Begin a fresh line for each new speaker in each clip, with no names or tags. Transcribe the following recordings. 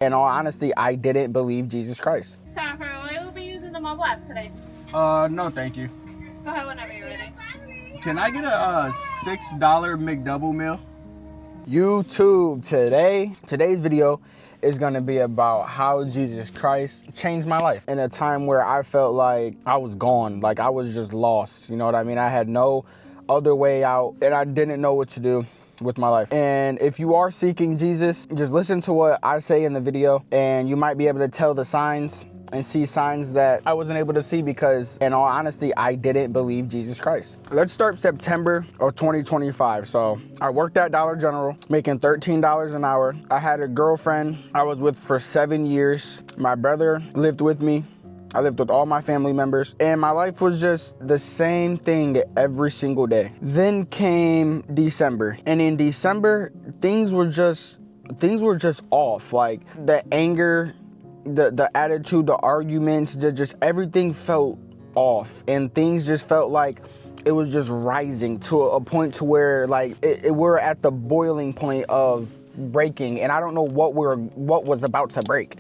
In all honesty, I didn't believe Jesus Christ.
Sanford, we will be using the mobile app today.
No, thank you.
Go ahead whenever you're ready.
Can I get a $6 McDouble meal?
YouTube, today's video is going to be about how Jesus Christ changed my life in a time where I felt like I was gone, like I was just lost. You know what I mean? I had no other way out and I didn't know what to do with my life. And if you are seeking Jesus, just listen to what I say in the video and you might be able to tell the signs and see signs that I wasn't able to see because, in all honesty, I didn't believe Jesus Christ. Let's start September of 2025. So I worked at Dollar General, making $13 an hour. I had a girlfriend I was with for 7 years. My brother lived with me. I lived with all my family members and my life was just the same thing every single day. Then came December, and in December, things were just off. Like the anger, the attitude, the arguments, just everything felt off, and things just felt like it was just rising to a point to where like we're at the boiling point of breaking, and I don't know what was about to break.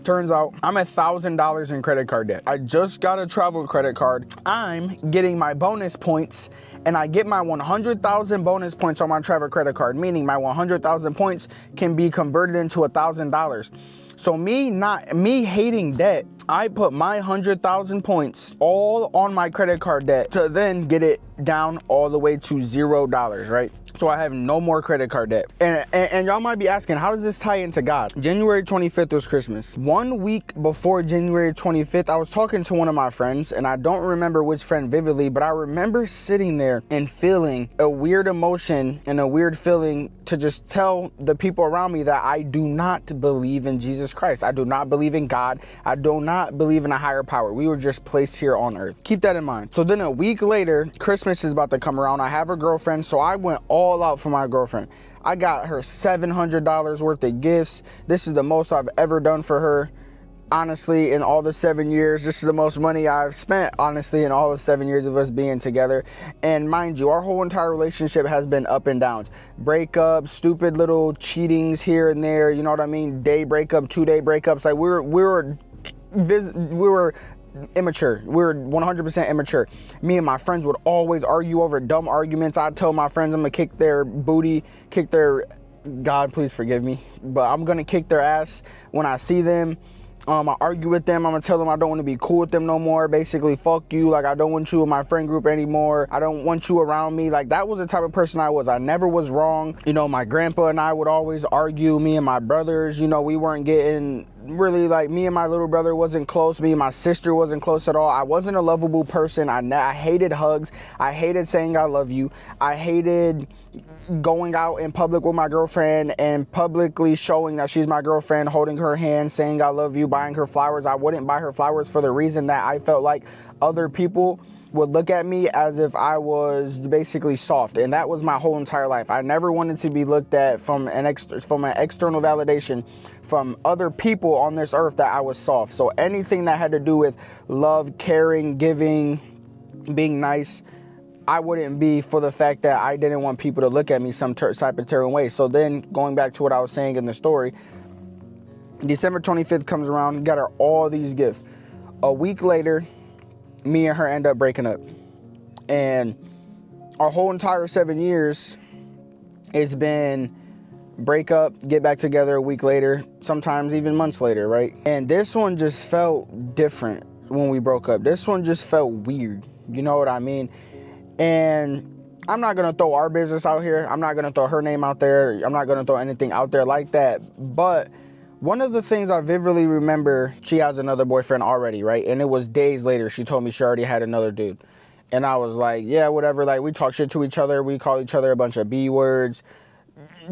Turns out I'm $1,000 in credit card debt. I just got a travel credit card. I'm getting my bonus points, and I get my 100,000 bonus points on my travel credit card, meaning my 100,000 points can be converted into $1,000. So me hating debt, I put my 100,000 points all on my credit card debt to then get it down all the way to $0, right? So I have no more credit card debt. And y'all might be asking, how does this tie into God? January 25th was Christmas. 1 week before January 25th, I was talking to one of my friends, and I don't remember which friend vividly, but I remember sitting there and feeling a weird emotion and a weird feeling to just tell the people around me that I do not believe in Jesus Christ. I do not believe in God. I do not believe in a higher power. We were just placed here on earth. Keep that in mind. So then a week later, Christmas is about to come around. I have a girlfriend, so I went all out for my girlfriend. I got her $700 worth of gifts. This is the most I've ever done for her. Honestly, in all the 7 years, this is the most money I've spent, honestly, in all the 7 years of us being together. And mind you, our whole entire relationship has been up and downs. Breakups, stupid little cheatings here and there, you know what I mean? Day breakup, 2-day breakups. Like we were immature. We were 100% immature. Me and my friends would always argue over dumb arguments. I'd tell my friends I'm gonna kick their booty, God, please forgive me, but I'm gonna kick their ass when I see them. I argue with them. I'm gonna tell them I don't want to be cool with them no more. Basically, fuck you. Like, I don't want you in my friend group anymore. I don't want you around me. Like, that was the type of person I was. I never was wrong. You know, my grandpa and I would always argue. Me and my brothers, you know, we weren't getting really, like, me and my little brother wasn't close. Me and my sister wasn't close at all. I wasn't a lovable person. I hated hugs. I hated saying I love you. I hated going out in public with my girlfriend and publicly showing that she's my girlfriend, holding her hand, saying I love you, buying her flowers. I wouldn't buy her flowers for the reason that I felt like other people would look at me as if I was basically soft, and that was my whole entire life. I never wanted to be looked at from an external validation from other people on this earth that I was soft. So anything that had to do with love, caring, giving, being nice, I wouldn't be, for the fact that I didn't want people to look at me some type of certain way. So then, going back to what I was saying in the story, December 25th comes around, got her all these gifts. A week later, me and her end up breaking up. And our whole entire 7 years, it's been break up, get back together a week later, sometimes even months later, right? And this one just felt different when we broke up. This one just felt weird. You know what I mean? And I'm not going to throw our business out here. I'm not going to throw her name out there. I'm not going to throw anything out there like that. But one of the things I vividly remember, she has another boyfriend already, right? And it was days later, she told me she already had another dude. And I was like, yeah, whatever. Like, we talk shit to each other. We call each other a bunch of B words.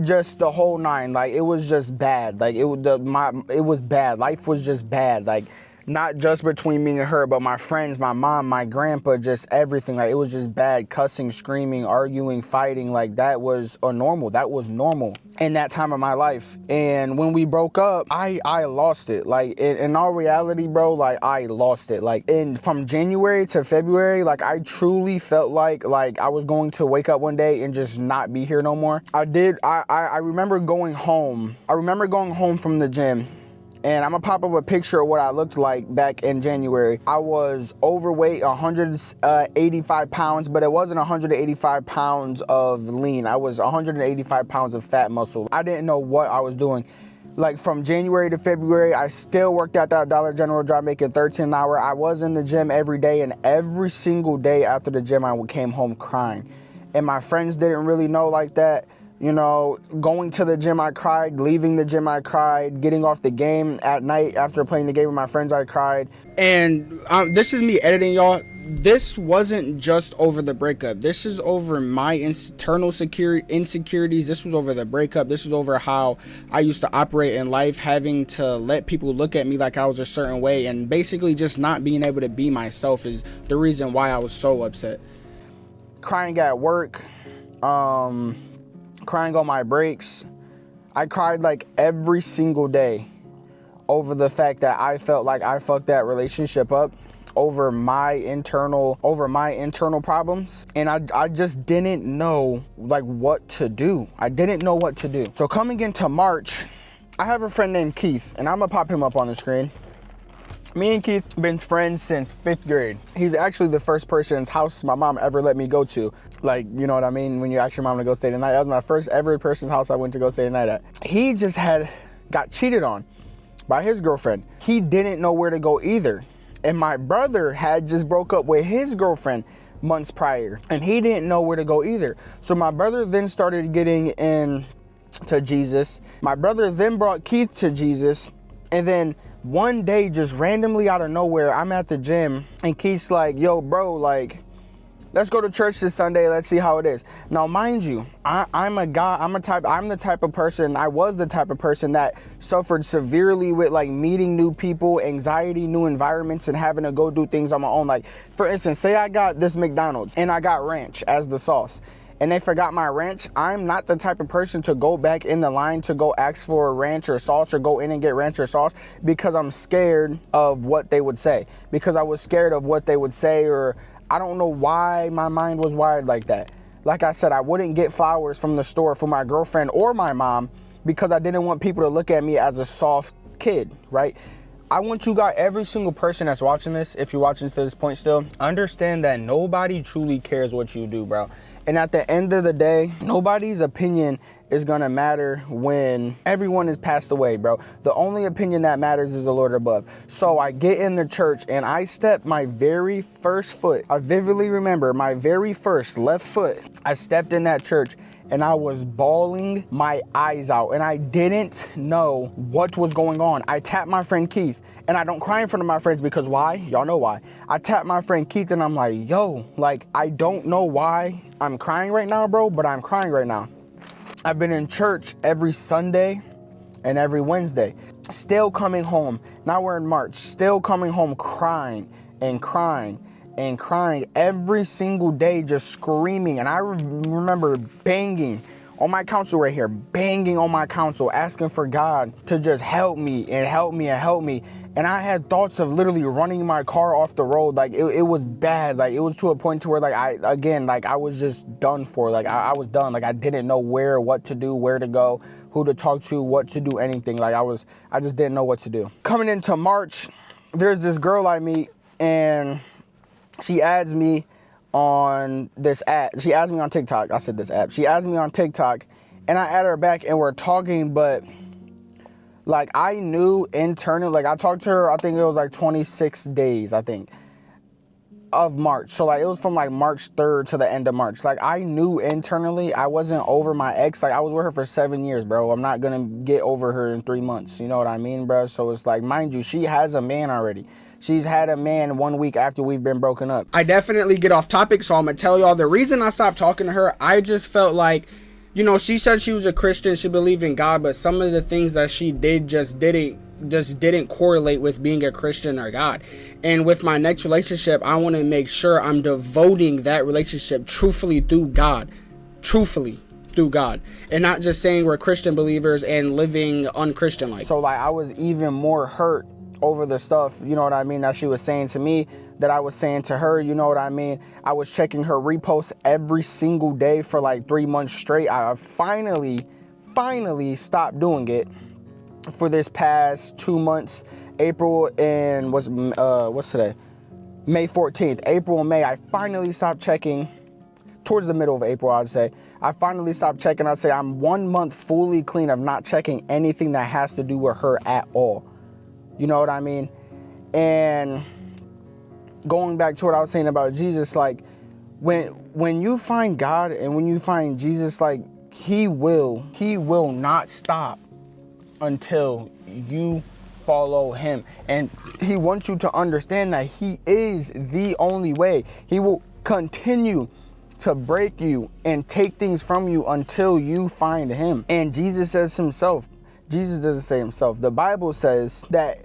Just the whole nine. Like, it was just bad. Like, it was bad. Life was just bad. Like, not just between me and her, but my friends, my mom, my grandpa, just everything. Like, it was just bad. Cussing, screaming, arguing, fighting. Like, that was normal. That was normal in that time of my life. And when we broke up, I lost it. Like, in all reality, bro, like, I lost it. Like, from January to February, like, I truly felt like I was going to wake up one day and just not be here no more. I remember going home. I remember going home from the gym, and I'm gonna pop up a picture of what I looked like back in January. I was overweight, 185 pounds, but it wasn't 185 pounds of lean. I was 185 pounds of fat muscle. I didn't know what I was doing. Like, from January to February, I still worked at that Dollar General job making $13 an hour. I was in the gym every day, and every single day after the gym, I came home crying. And my friends didn't really know like that. You know, going to the gym, I cried. Leaving the gym, I cried. Getting off the game at night after playing the game with my friends, I cried. And this is me editing, y'all. This wasn't just over the breakup. This is over my internal insecurities. This was over the breakup. This was over how I used to operate in life, having to let people look at me like I was a certain way, and basically just not being able to be myself is the reason why I was so upset. Crying at work, crying on my breaks. I cried like every single day over the fact that I felt like I fucked that relationship up, over my internal problems. And I just didn't know like what to do. I didn't know what to do. So coming into March, I have a friend named Keith, and I'm gonna pop him up on the screen. Me and Keith have been friends since 5th grade. He's actually the first person's house my mom ever let me go to. Like, you know what I mean? When you ask your mom to go stay the night. That was my first ever person's house I went to go stay the night at. He just got cheated on by his girlfriend. He didn't know where to go either. And my brother had just broke up with his girlfriend months prior, and he didn't know where to go either. So my brother then started getting into Jesus. My brother then brought Keith to Jesus, and then one day, just randomly out of nowhere, I'm at the gym, and Keith's like, yo, bro, like, let's go to church this Sunday. Let's see how it is. Now, mind you, I'm the type of person that suffered severely with like meeting new people, anxiety, new environments, and having to go do things on my own. Like, for instance, say I got this McDonald's and I got ranch as the sauce, and they forgot my ranch. I'm not the type of person to go back in the line to go ask for ranch or sauce, or go in and get ranch or sauce, because I'm scared of what they would say. Because I was scared of what they would say, or I don't know why my mind was wired like that. Like I said, I wouldn't get flowers from the store for my girlfriend or my mom because I didn't want people to look at me as a soft kid, right? I want you guys, every single person that's watching this, if you're watching to this point still, understand that nobody truly cares what you do, bro. And at the end of the day, nobody's opinion is gonna matter when everyone is passed away, bro. The only opinion that matters is the Lord above. So I get in the church and I step my very first foot. I vividly remember my very first left foot. I stepped in that church and I was bawling my eyes out, and I didn't know what was going on. I tapped my friend Keith, and I don't cry in front of my friends because why? Y'all know why. I tapped my friend Keith and I'm like, yo, like, I don't know why I'm crying right now, bro, but I'm crying right now. I've been in church every Sunday and every Wednesday, still coming home. Now we're in March, still coming home crying and crying and crying every single day, just screaming. And I remember banging on my console right here, banging on my console, asking for God to just help me and help me and help me. And I had thoughts of literally running my car off the road. Like, it was bad. Like, it was to a point to where, like, I was just done for. Like, I was done. Like, I didn't know what to do, where to go, who to talk to, what to do, anything. Like, I just didn't know what to do. Coming into March, there's this girl I meet, and she adds me on this app. She adds me on TikTok. I said this app. She adds me on TikTok, and I add her back, and we're talking, but like, I knew internally, like, I talked to her, I think it was like 26 days, I think, of March. So like, it was from like March 3rd to the end of March. Like, I knew internally I wasn't over my ex. Like, I was with her for 7 years, bro. I'm not gonna get over her in 3 months. You know what I mean, bro? So it's like, mind you, she has a man already. She's had a man 1 week after we've been broken up. I definitely get off topic, so I'm gonna tell y'all the reason I stopped talking to her. I just felt like, you know, she said she was a Christian, she believed in God, but some of the things that she did just didn't just didn't correlate with being a Christian or God. And with my next relationship, I want to make sure I'm devoting that relationship truthfully through God, and not just saying we're Christian believers and living unchristian like. So like I was even more hurt over the stuff, you know what I mean, that she was saying to me, that I was saying to her, you know what I mean. I was checking her reposts every single day for like 3 months straight. I finally stopped doing it for this past 2 months, April and what's today? May 14th. April and May, I finally stopped checking. Towards the middle of April, I'd say. I finally stopped checking. I'd say I'm 1 month fully clean of not checking anything that has to do with her at all. You know what I mean? And going back to what I was saying about Jesus, like when you find God and when you find Jesus, like he will not stop until you follow him. And he wants you to understand that he is the only way. He will continue to break you and take things from you until you find him. And Jesus says himself, Jesus doesn't say himself, the Bible says that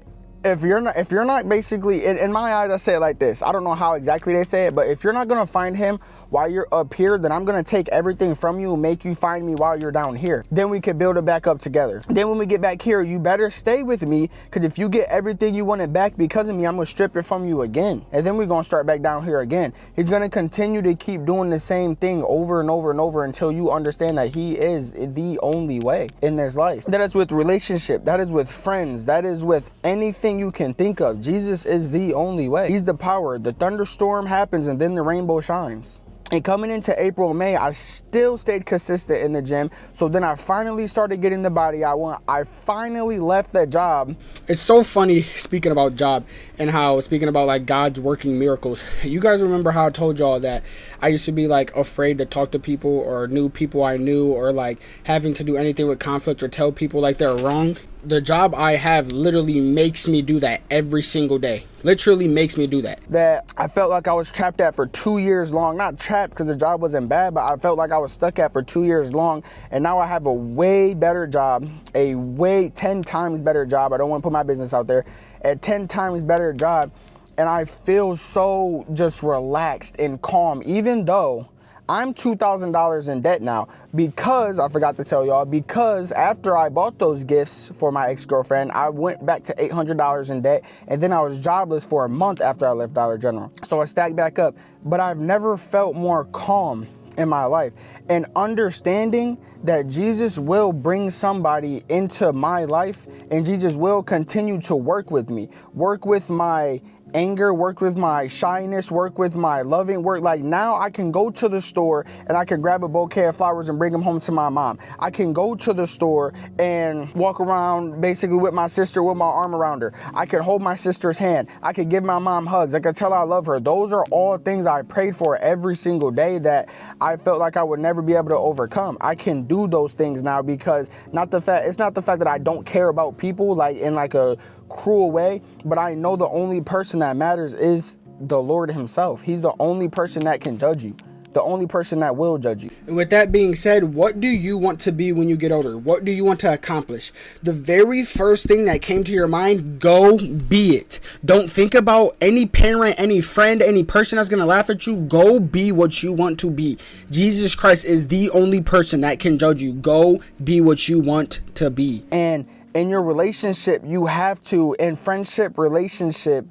if you're not basically, in my eyes, I say it like this. I don't know how exactly they say it, but if you're not going to find him while you're up here, then I'm going to take everything from you and make you find me while you're down here. Then we could build it back up together. Then when we get back here, you better stay with me, because if you get everything you wanted back because of me, I'm going to strip it from you again. And then we're going to start back down here again. He's going to continue to keep doing the same thing over and over and over until you understand that he is the only way in this life. That is with relationship. That is with friends. That is with anything you can think of. Jesus is the only way. He's the power. The thunderstorm happens and then the rainbow shines. And coming into April and May, I still stayed consistent in the gym. So then I finally started getting the body I want. I finally left that job. It's so funny speaking about job and how speaking about like God's working miracles. You guys remember how I told y'all that I used to be like afraid to talk to people or new people I knew, or like having to do anything with conflict or tell people like they're wrong. The job I have literally makes me do that every single day. Literally makes me do that. That I felt like I was trapped at for 2 years long. Not trapped because the job wasn't bad, but I felt like I was stuck at for 2 years long. And now I have a way better job, a way 10 times better job. I don't want to put my business out there. A 10 times better job. And I feel so just relaxed and calm, even though I'm $2,000 in debt now, because I forgot to tell y'all, because after I bought those gifts for my ex-girlfriend, I went back to $800 in debt, and then I was jobless for a month after I left Dollar General. So I stacked back up, but I've never felt more calm in my life, and understanding that Jesus will bring somebody into my life, and Jesus will continue to work with me, work with my anger, work with my shyness, work with my loving, work. Like now I can go to the store and I can grab a bouquet of flowers and bring them home to my mom. I can go to the store and walk around basically with my sister with my arm around her. I can hold my sister's hand. I can give my mom hugs. I can tell her I love her. Those are all things I prayed for every single day that I felt like I would never be able to overcome. I can do those things now because it's not the fact that I don't care about people like in like a cruel way, but I know the only person that matters is the Lord himself. He's the only person that can judge you, the only person that will judge you. And with that being said, what do you want to be when you get older? What do you want to accomplish? The very first thing that came to your mind, go be it. Don't think about any parent, any friend, any person that's going to laugh at you. Go be what you want to be. Jesus Christ is the only person that can judge you. Go be what you want to be. And in your relationship, you have to, in friendship, relationship,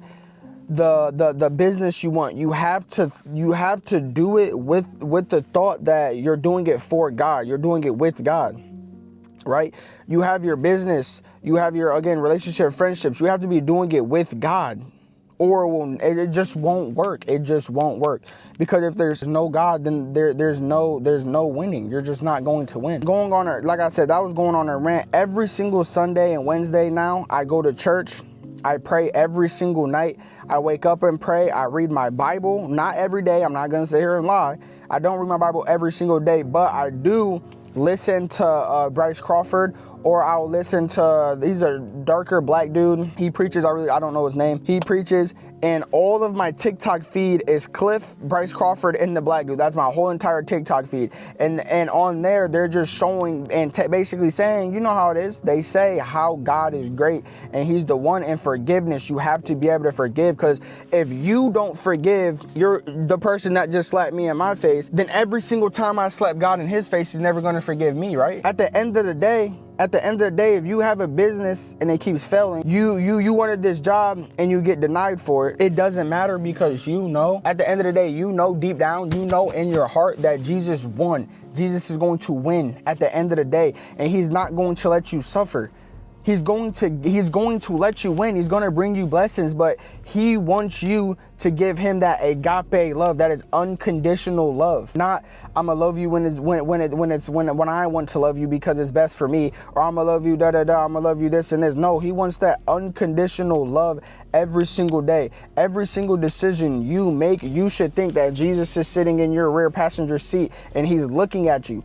the business you want, you have to do it with the thought that you're doing it for God. You're doing it with God, right? You have your business, you have your, again, relationship, friendships. You have to be doing it with God, or it just won't work. It just won't work. Because if there's no God, then there's no winning. You're just not going to win. Going on like I said, I was going on a rant every single Sunday and Wednesday now. I go to church. I pray every single night. I wake up and pray. I read my Bible. Not every day. I'm not going to sit here and lie. I don't read my Bible every single day, but I do listen to Bryce Crawford or I'll listen to, he's a darker black dude. He preaches, I don't know his name. He preaches, and all of my TikTok feed is Cliff, Bryce Crawford, and the black dude. That's my whole entire TikTok feed. And on there, they're just showing and basically saying, you know how it is. They say how God is great and he's the one in forgiveness. You have to be able to forgive, because if you don't forgive, you're the person that just slapped me in my face, then every single time I slap God in his face, he's never going to forgive me, right? At the end of the day, if you have a business and it keeps failing, you wanted this job and you get denied for it, it doesn't matter, because you know, at the end of the day, you know deep down, you know in your heart that Jesus won. Jesus is going to win at the end of the day, and he's not going to let you suffer. He's going to let you win. He's going to bring you blessings, but he wants you to give him that agape love, that is unconditional love. Not I'm gonna love you when I want to love you because it's best for me, or I'm gonna love you I'm gonna love you this and this. No, he wants that unconditional love every single day. Every single decision you make, you should think that Jesus is sitting in your rear passenger seat and he's looking at you.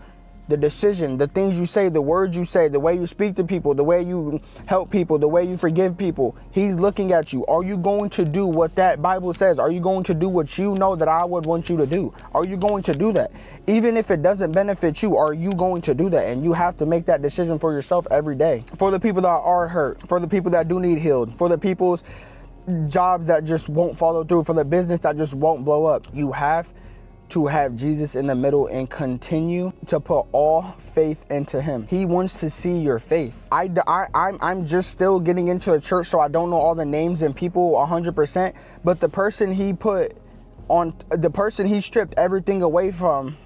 The decision, the things you say, the words you say, the way you speak to people, the way you help people, the way you forgive people, he's looking at you. Are you going to do what that Bible says? Are you going to do what you know that I would want you to do? Are you going to do that? Even if it doesn't benefit you, are you going to do that? And you have to make that decision for yourself every day. For the people that are hurt, for the people that do need healed, for the people's jobs that just won't follow through, for the business that just won't blow up, you have to have Jesus in the middle and continue to put all faith into him. He wants to see your faith. I'm just still getting into a church, so I don't know all the names and people 100%, but the person he stripped everything away from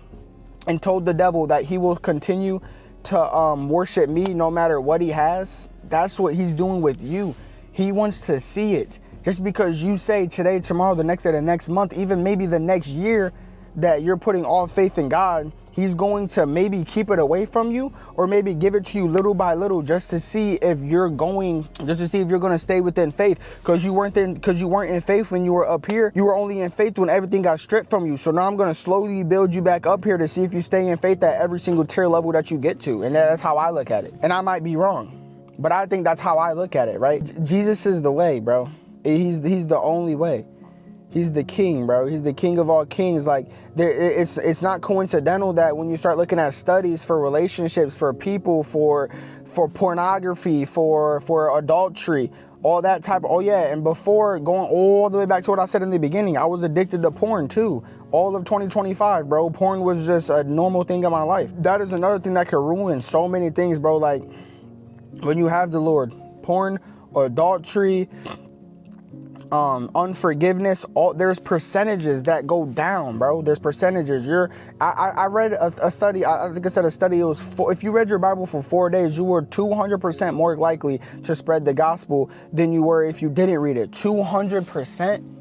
and told the devil that he will continue to worship me no matter what he has, that's what he's doing with you. He wants to see it. Just because you say today, tomorrow, the next day, the next month, even maybe the next year, that you're putting all faith in God, he's going to maybe keep it away from you, or maybe give it to you little by little, just to see if you're going to stay within faith, because you weren't in faith when you were up here. You were only in faith when everything got stripped from you. So now I'm going to slowly build you back up here to see if you stay in faith at every single tier level that you get to. And that's how I look at it. And I might be wrong, but I think that's how I look at it, right? Jesus is the way, bro. He's the only way. He's the king, bro. He's the king of all kings. Like, it's not coincidental that when you start looking at studies for relationships, for people, for pornography, for adultery, all that type of, and before going all the way back to what I said in the beginning, I was addicted to porn too. All of 2025, bro. Porn was just a normal thing in my life. That is another thing that could ruin so many things, bro. Like, when you have the Lord, porn, adultery, unforgiveness, there's percentages that go down, bro. There's percentages. I read a study. I think I said a study. It was if you read your Bible for 4 days, you were 200% more likely to spread the gospel than you were if you didn't read it. 200%.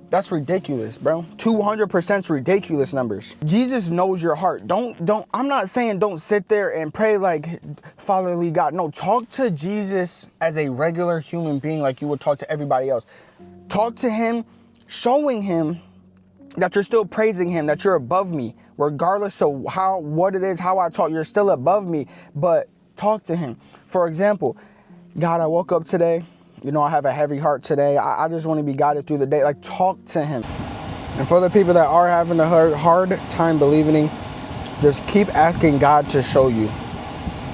That's ridiculous, bro. 200% ridiculous numbers. Jesus knows your heart. I'm not saying don't sit there and pray like fatherly God. No, talk to Jesus as a regular human being like you would talk to everybody else. Talk to him, showing him that you're still praising him, that you're above me, regardless of what it is, how I talk, you're still above me, but talk to him. For example, God, I woke up today. You know, I have a heavy heart today. I just want to be guided through the day. Like, talk to him. And for the people that are having a hard time believing, just keep asking God to show you.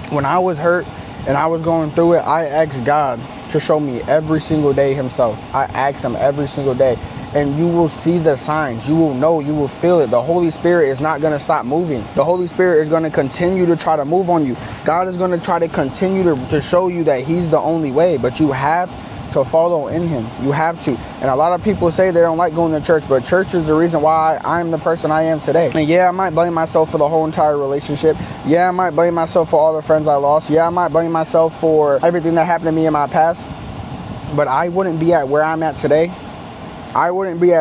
When I was hurt and I was going through it, I asked God to show me every single day himself. I asked him every single day. And you will see the signs. You will know, you will feel it. The Holy Spirit is not going to stop moving. The Holy Spirit is going to continue to try to move on you. God is going to try to continue to show you that he's the only way, but you have to follow in him. You have to. And a lot of people say they don't like going to church, but church is the reason why I'm the person I am today. And yeah, I might blame myself for the whole entire relationship. Yeah, I might blame myself for all the friends I lost. Yeah, I might blame myself for everything that happened to me in my past. But I wouldn't be at where I'm at today. I wouldn't be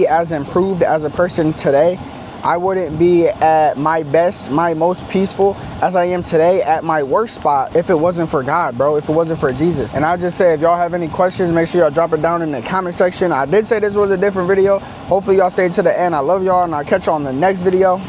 as improved as a person today. I wouldn't be at my best, my most peaceful as I am today at my worst spot if it wasn't for God, bro, if it wasn't for Jesus. And I just say, if y'all have any questions, make sure y'all drop it down in the comment section. I did say this was a different video. Hopefully y'all stay to the end. I love y'all, and I'll catch y'all on the next video.